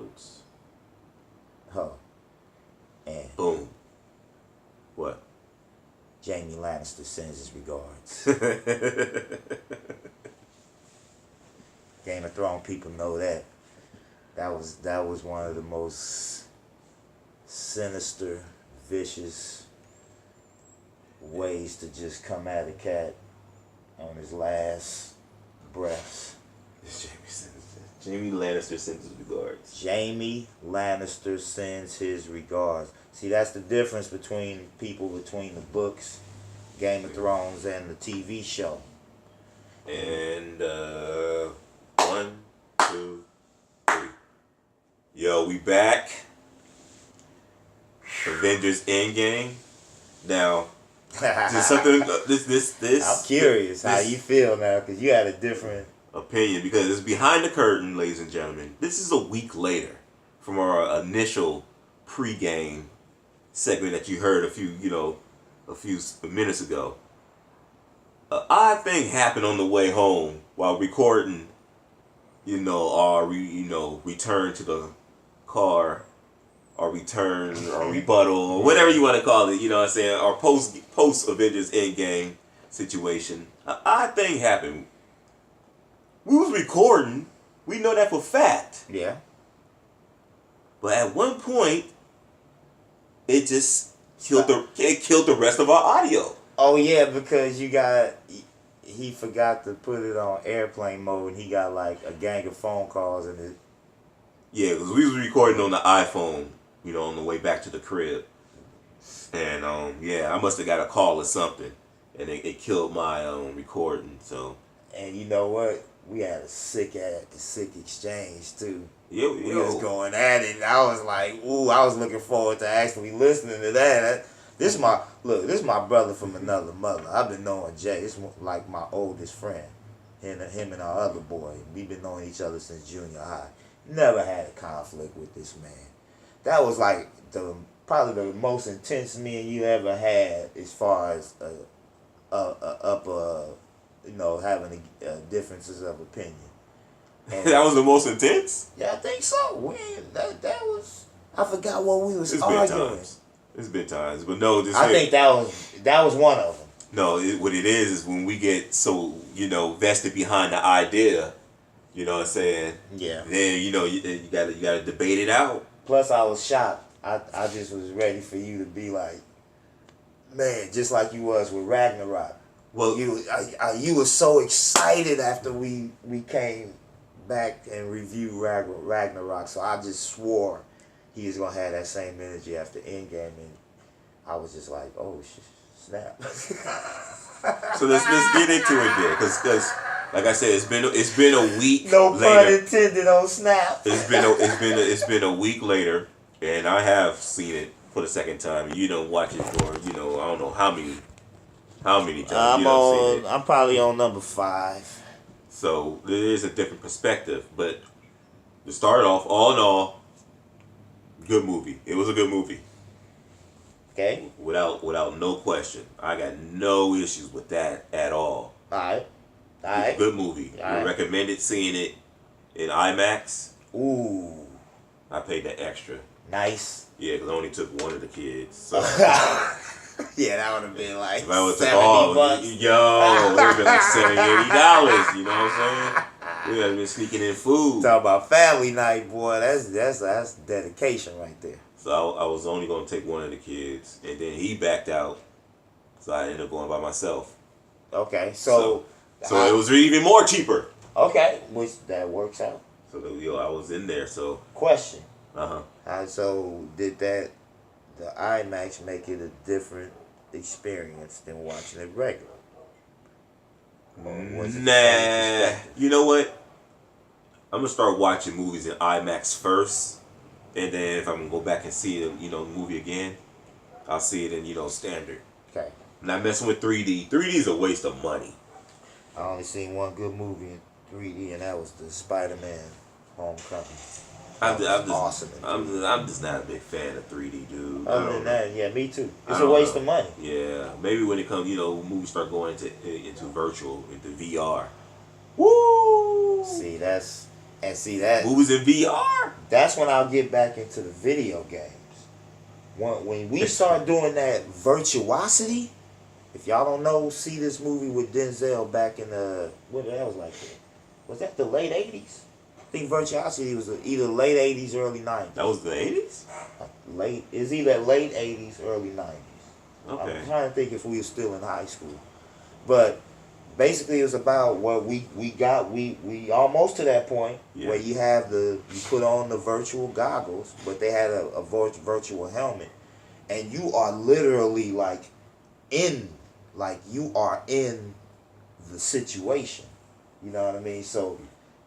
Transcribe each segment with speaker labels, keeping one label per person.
Speaker 1: notes.
Speaker 2: Oh. And
Speaker 1: Boom. What?
Speaker 2: Jamie Lannister sends his regards. Game of Thrones people know that. That was one of the most sinister, vicious ways to just come at a cat on his last breaths.
Speaker 1: Jamie Lannister sends his regards.
Speaker 2: Jamie Lannister sends his regards. See, that's the difference between the books, Game of Thrones, and the TV show.
Speaker 1: And 1, 2, 3. Yo, we back. Avengers End Game. Now, this something. This.
Speaker 2: I'm curious how you feel now, because you had a different
Speaker 1: opinion, because it's behind the curtain, ladies and gentlemen. This is a week later from our initial pre-game segment that you heard a few minutes ago. An odd thing happened on the way home while recording, our return to the car, or return, or rebuttal, or whatever you want to call it. You know what I'm saying? Our post Avengers Endgame situation. An odd thing happened. We was recording. We know that for fact.
Speaker 2: Yeah.
Speaker 1: But at one point, it just killed the rest of our audio.
Speaker 2: Oh yeah, because he forgot to put it on airplane mode, and he got like a gang of phone calls and it.
Speaker 1: Yeah, because we was recording on the iPhone, on the way back to the crib, and I must have got a call or something, and it killed my recording. So.
Speaker 2: And you know what? We had a sick exchange too.
Speaker 1: Yeah,
Speaker 2: we was going at it. And I was like, ooh, I was looking forward to actually listening to that. This is my brother from another mother. I've been knowing Jay. It's like my oldest friend. Him and our other boy. We've been knowing each other since junior high. Never had a conflict with this man. That was like probably the most intense me and you ever had, as far as having differences of opinion. And
Speaker 1: that was the most intense?
Speaker 2: Yeah, I think so. That was. I forgot what we was
Speaker 1: arguing. It's been times, but no.
Speaker 2: I think that was one of them.
Speaker 1: No, what it is when we get so vested behind the idea. You know what I'm saying?
Speaker 2: Yeah.
Speaker 1: Then you gotta debate it out.
Speaker 2: Plus, I was shocked. I just was ready for you to be like, man, just like you was with Ragnarok. Well, you were so excited after we came back and reviewed Ragnarok, so I just swore he was gonna have that same energy after Endgame, and I was just like, oh snap.
Speaker 1: So let's get into it then, because like I said, it's been a week.
Speaker 2: No
Speaker 1: later.
Speaker 2: pun intended on snap.
Speaker 1: It's been a week later, and I have seen it for the second time. You don't watch it for I don't know how many times.
Speaker 2: I'm probably on number 5.
Speaker 1: So there is a different perspective, but to start off, all in all, good movie. It was a good movie.
Speaker 2: Okay.
Speaker 1: Without no question, I got no issues with that at all.
Speaker 2: All right.
Speaker 1: Good movie. I recommended seeing it in IMAX.
Speaker 2: Ooh.
Speaker 1: I paid that extra.
Speaker 2: Nice.
Speaker 1: Yeah, because I only took one of the kids. So.
Speaker 2: Yeah, that would have been like $70.
Speaker 1: It would have been like $70, $80. You know what I'm saying? We would have been sneaking in food.
Speaker 2: Talk about family night, boy. That's dedication right there.
Speaker 1: So I was only going to take one of the kids, and then he backed out, so I ended up going by myself.
Speaker 2: Okay, so
Speaker 1: it was even more cheaper.
Speaker 2: Okay, which that works out.
Speaker 1: So I was in there. So
Speaker 2: question.
Speaker 1: So
Speaker 2: did the IMAX make it a different experience than watching it regular?
Speaker 1: Nah. You know what? I'm gonna start watching movies in IMAX first, and then if I'm gonna go back and see the movie again, I'll see it in standard.
Speaker 2: Okay.
Speaker 1: I'm not messing with 3D. 3D is a waste of money.
Speaker 2: I only seen one good movie in 3D, and that was the Spider-Man Homecoming.
Speaker 1: Awesome. I'm just not a big fan of 3D, dude.
Speaker 2: Other than that, yeah, me too. It's a waste of money.
Speaker 1: Yeah, maybe when it comes, movies start going into virtual, into VR. Woo!
Speaker 2: See, that's And see that
Speaker 1: movies in VR.
Speaker 2: that's when I'll get back into the video games. When we start doing that virtuosity, if y'all don't know, see this movie with Denzel back in the what the hell was like that? Was that the late 80s? I think virtuosity was either late 80s, early 90s.
Speaker 1: That was the 80s?
Speaker 2: It's either late 80s, early 90s.
Speaker 1: Okay.
Speaker 2: I'm trying to think if we were still in high school. But basically it was about what we almost to that point where you put on the virtual goggles, but they had a virtual helmet. And you are literally you are in the situation. You know what I mean? So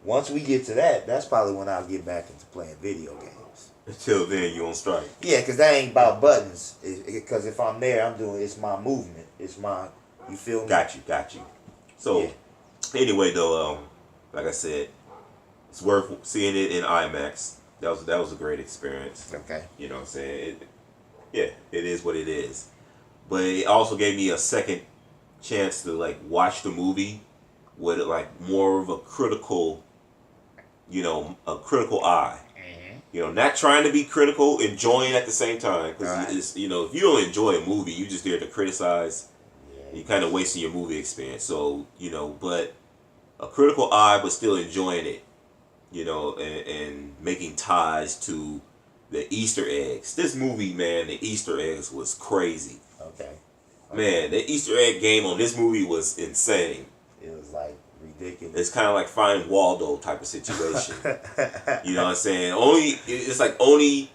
Speaker 2: once we get to that, that's probably when I'll get back into playing video games.
Speaker 1: Until then, you on strike.
Speaker 2: Yeah, because that ain't about buttons. Because if I'm there, it's my movement. It's my, you feel me?
Speaker 1: Got you. So, anyway, though, like I said, it's worth seeing it in IMAX. That was a great experience.
Speaker 2: Okay.
Speaker 1: You know what I'm saying? It is what it is. But it also gave me a second chance to watch the movie with more of a critical eye. Not trying to be critical, enjoying at the same time. Because if you don't enjoy a movie, you just there to criticize. You're kind of wasting your movie experience. So but a critical eye, but still enjoying it. And making ties to the Easter eggs. This movie, man, the Easter eggs was crazy.
Speaker 2: Okay.
Speaker 1: Man, the Easter egg game on this movie was insane.
Speaker 2: It was ridiculous.
Speaker 1: It's kind of like Finding Waldo type of situation. You know what I'm saying? Only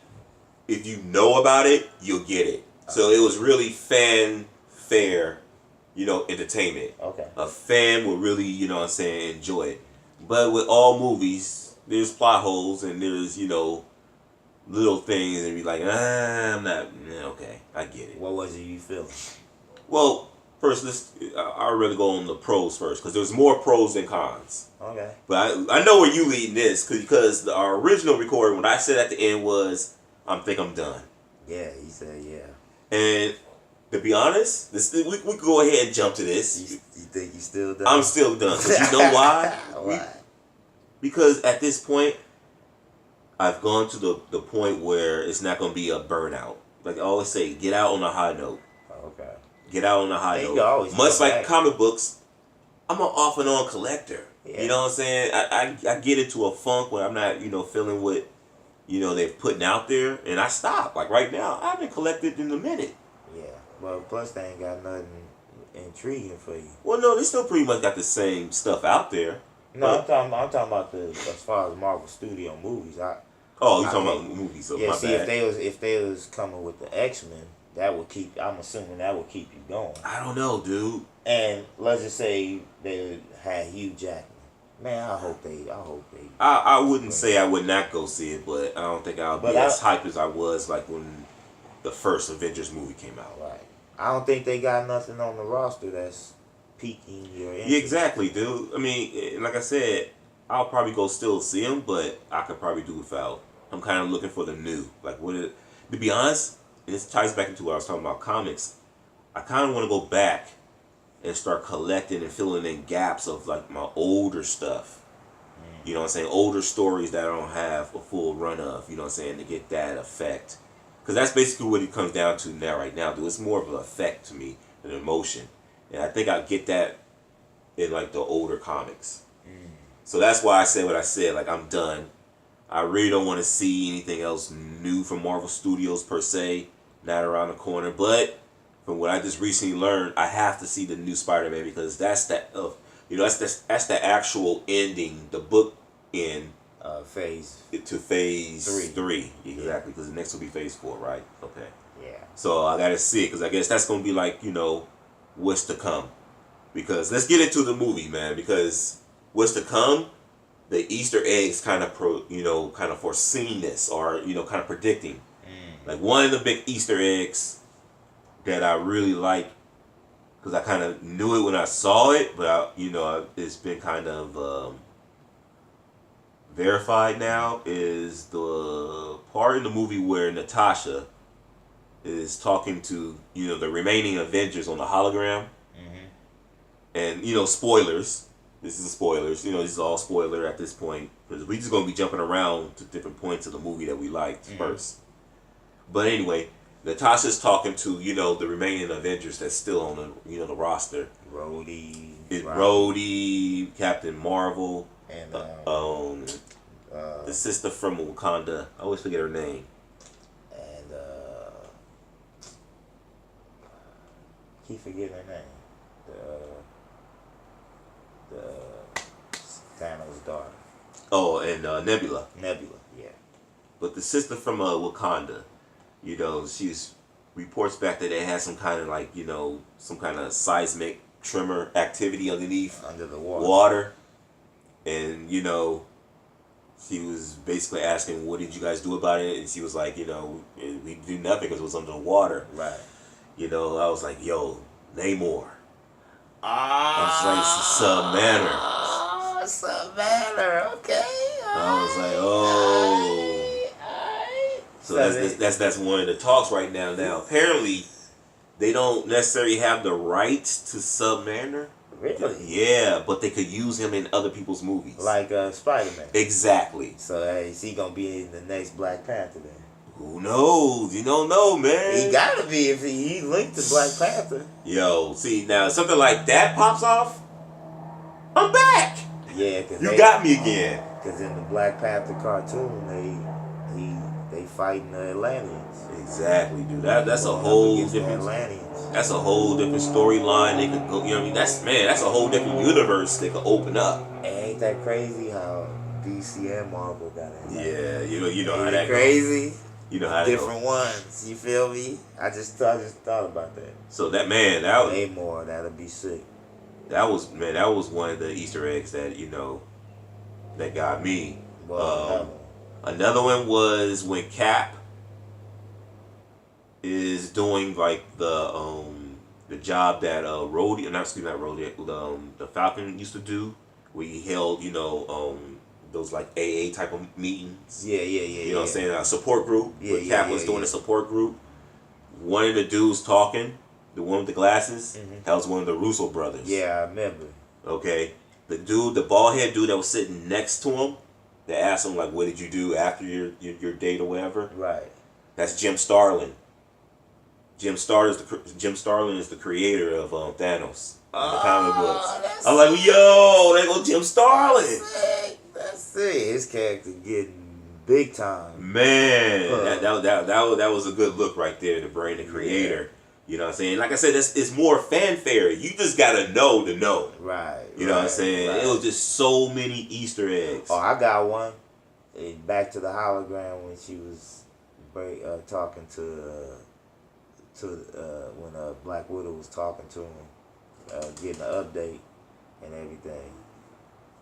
Speaker 1: if you know about it, you'll get it. So it was really fair, entertainment.
Speaker 2: Okay.
Speaker 1: A fan will really, enjoy it. But with all movies, there's plot holes and there's, little things and be like, I'm not, okay, I get it.
Speaker 2: What was it you feel?
Speaker 1: Well, first, I'd rather go on the pros first because there's more pros than cons.
Speaker 2: Okay.
Speaker 1: But I know where you leading this because our original recording, what I said at the end was, I'm done.
Speaker 2: Yeah, he said yeah.
Speaker 1: And to be honest, we could go ahead and jump to this.
Speaker 2: You think you still done?
Speaker 1: I'm still done. Because you know why?
Speaker 2: Why?
Speaker 1: Because at this point, I've gone to the point where it's not going to be a burnout. Like I always say, get out on a high note.
Speaker 2: Okay.
Speaker 1: Get out on a high note. Much like comic books, I'm an off and on collector. Yeah. You know what I'm saying? I get into a funk where I'm not, feeling what, they're putting out there, and I stop. Like right now, I haven't collected in a minute.
Speaker 2: Yeah. Well, plus they ain't got nothing intriguing for you.
Speaker 1: Well, no, they still pretty much got the same stuff out there.
Speaker 2: No, I'm talking about as far as Marvel Studio movies.
Speaker 1: You talking about movies? So
Speaker 2: yeah.
Speaker 1: My
Speaker 2: See,
Speaker 1: bad.
Speaker 2: if they was coming with the X-Men, that would keep. I'm assuming that would keep you going.
Speaker 1: I don't know, dude.
Speaker 2: And let's just say they had Hugh Jackman. Man, I hope they.
Speaker 1: I wouldn't say I would not go see it, but I don't think I'll be as hyped as I was when the first Avengers movie came out.
Speaker 2: Right. I don't think they got nothing on the roster that's piquing your interest.
Speaker 1: Yeah, exactly, dude. I mean, like I said, I'll probably go still see them, but I could probably do without. I'm kind of looking for the new. To be honest, and this ties back into what I was talking about comics. I kind of want to go back and start collecting and filling in gaps of my older stuff. You know what I'm saying? Older stories that I don't have a full run of. You know what I'm saying? To get that effect. Because that's basically what it comes down to right now, dude. It's more of an effect to me, an emotion. And I think I'll get that in the older comics. So that's why I said what I said. I'm done. I really don't want to see anything else new from Marvel Studios per se. Not around the corner. But from what I just recently learned, I have to see the new Spider-Man because that's that's the actual ending, the book end.
Speaker 2: Phase
Speaker 1: to phase 3. Exactly, because the next will be phase 4, right? Okay.
Speaker 2: Yeah.
Speaker 1: So I gotta see it because I guess that's gonna be what's to come. Because let's get into the movie, man. Because what's to come, the Easter eggs kind of foreseen this or kind of predicting. One of the big Easter eggs that I really like because I kind of knew it when I saw it, but it's been kind of verified now is the part in the movie where Natasha is talking to the remaining Avengers on the hologram, and spoilers, This is spoilers. You know, this is all spoiler at this point because we just gonna be jumping around to different points of the movie that we liked first. But anyway, Natasha's talking to the remaining Avengers that's still on the roster. Rhodey, Captain Marvel,
Speaker 2: and
Speaker 1: the sister from Wakanda. I always forget her name.
Speaker 2: And keep forgetting her name. The Thanos' daughter.
Speaker 1: Oh, and Nebula.
Speaker 2: Nebula, yeah.
Speaker 1: But the sister from Wakanda, she's reports back that they had some kind of some kind of seismic tremor activity
Speaker 2: under the
Speaker 1: water. And she was basically asking, what did you guys do about it? And she was like, we do nothing because it was under the water.
Speaker 2: Right.
Speaker 1: I was like, yo, Namor. I was like,
Speaker 2: Submariner, okay.
Speaker 1: I was like, oh. So that's one of the talks right now. Now, apparently, they don't necessarily have the rights to Submariner.
Speaker 2: Really?
Speaker 1: Yeah, but they could use him in other people's movies.
Speaker 2: Like Spider-Man.
Speaker 1: Exactly.
Speaker 2: So is he going to be in the next Black Panther then?
Speaker 1: Who knows? You don't know, man.
Speaker 2: He gotta be if he linked to Black Panther.
Speaker 1: Yo, see, now something like that pops off, I'm back.
Speaker 2: Yeah, cause
Speaker 1: you got me again.
Speaker 2: Because in the Black Panther cartoon, they fighting the Atlanteans.
Speaker 1: Exactly, dude. That's a whole different
Speaker 2: Atlanteans.
Speaker 1: That's a whole different storyline. They could go. You know what I mean? That's a whole different universe they could open up.
Speaker 2: Ain't that crazy how DC and Marvel got it?
Speaker 1: Yeah, you know how that
Speaker 2: crazy.
Speaker 1: Goes. You know how
Speaker 2: different ones. You feel me? I just thought about that.
Speaker 1: So that was
Speaker 2: Namor. That'll be sick.
Speaker 1: That was one of the Easter eggs that that got me. Another one was when Cap is doing like the job that the Falcon used to do, where he held those like AA type of meetings.
Speaker 2: Yeah.
Speaker 1: You know what I'm saying? A support group. Where Cap was doing a support group. One of the dudes talking, the one with the glasses, that was one of the Russo brothers.
Speaker 2: Yeah, I remember.
Speaker 1: Okay. The bald head dude that was sitting next to him, they asked him like, what did you do after your date or whatever?
Speaker 2: Right.
Speaker 1: That's Jim Starlin. Jim Starlin is the creator of Thanos in the comic books. I'm like, yo, there go Jim Starlin.
Speaker 2: That's it. His character getting big time.
Speaker 1: Man, that was a good look right there to bring the creator. Yeah. You know what I'm saying? Like I said, it's more fanfare. You just gotta know to know.
Speaker 2: Right.
Speaker 1: You know what I'm saying? Right. It was just so many Easter eggs.
Speaker 2: Oh, I got one. Back to the hologram when she was talking when Black Widow was talking to him, getting an update and everything.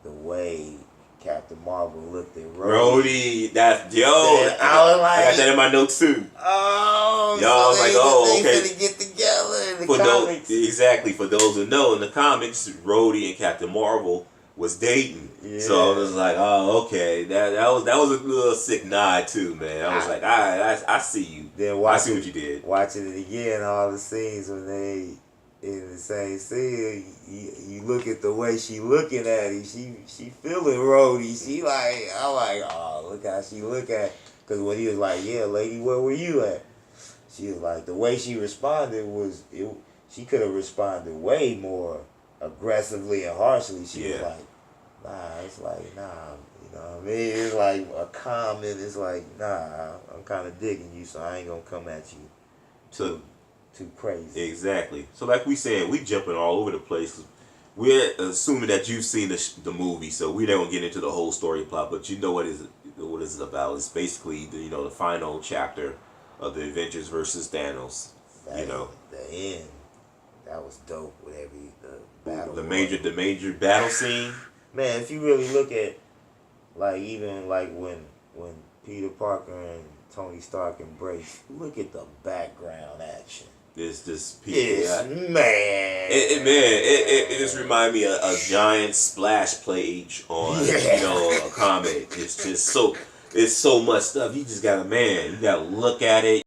Speaker 2: The way Captain Marvel looked at
Speaker 1: Rhodey, I got that in my notes too.
Speaker 2: Oh,
Speaker 1: y'all
Speaker 2: so
Speaker 1: was like, oh, okay.
Speaker 2: They get together in the comics.
Speaker 1: Exactly. For those who know, in the comics, Rhodey and Captain Marvel was dating. Yeah. So I was like, oh, okay. That was a little sick nod too, man. I was like, I see you.
Speaker 2: Then
Speaker 1: I see what you did.
Speaker 2: Watching it again, all the scenes when they in the same scene, you look at the way she looking at him. She feeling Rhodey. I'm like, oh, look how she look at. Because when he was like, yeah, lady, where were you at? She was like, the way she responded she could have responded way more aggressively and harshly. She was like, nah, it's like, nah, you know what I mean? It's like a comment. It's like, nah, I'm kind of digging you, so I ain't gonna come at you too crazy.
Speaker 1: Exactly. So like we said, we jumping all over the place. We're assuming that you've seen the movie, so we don't get into the whole story plot, but you know what is it about. It's basically the final chapter of the Avengers versus Thanos.
Speaker 2: The end. That was dope with the battle.
Speaker 1: The major battle scene.
Speaker 2: Man, if you really look at even when Peter Parker and Tony Stark embrace, look at the background action.
Speaker 1: It's just people.
Speaker 2: It
Speaker 1: just remind me of a giant splash page on a comic. It's just so much stuff. You just gotta look at it.